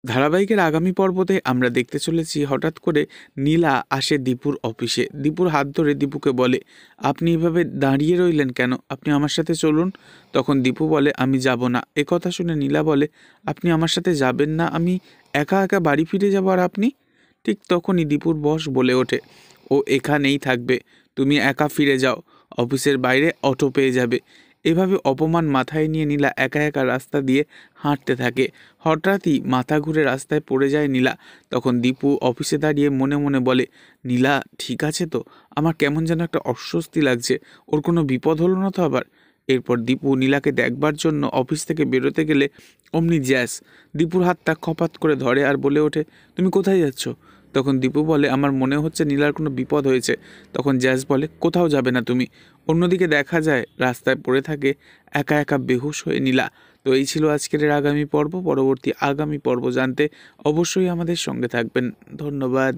ধারাবাহিকের আগামী পর্বতে আমরা দেখতে চলেছি হঠাৎ করে নীলা আসে দীপুর অফিসে। দীপুর হাত ধরে দীপুকে বলে, আপনি এভাবে দাঁড়িয়ে রইলেন কেন? আপনি আমার সাথে চলুন। তখন দীপু বলে, আমি যাব না। কথা শুনে নীলা বলে, আপনি আমার সাথে যাবেন না? আমি একা একা বাড়ি ফিরে যাব আর আপনি? ঠিক তখনই দীপুর বস বলে ওঠে, ও এখানেই থাকবে, তুমি একা ফিরে যাও, অফিসের বাইরে অটো পেয়ে যাবে। এভাবে অপমান মাথায় নিয়ে নীলা একা একা রাস্তা দিয়ে হাঁটতে থাকে। হঠাৎই মাথা ঘুরে রাস্তায় পড়ে যায় নীলা। তখন দীপু অফিসে দাঁড়িয়ে মনে মনে বলে, নীলা ঠিক আছে তো? আমার কেমন যেন একটা অস্বস্তি লাগছে, ওর কোনো বিপদ হলো না তো আবার? এরপর দীপু নীলাকে দেখবার জন্য অফিস থেকে বেরোতে গেলে অমনি জ্যাস দীপুর হাতটা খপাত করে ধরে আর বলে ওঠে, তুমি কোথায় যাচ্ছ? তখন দীপু বলে, আমার মনে হচ্ছে নীলার কোনো বিপদ হয়েছে। তখন জ্যাস বলে, কোথাও যাবে না তুমি। অন্যদিকে দেখা যায় রাস্তায় পড়ে থাকে একা একা বেহুশ হয়ে নীলা। তো এই ছিল আজকের আগামী পর্ব। পরবর্তী আগামী পর্ব জানতে অবশ্যই আমাদের সঙ্গে থাকবেন। ধন্যবাদ।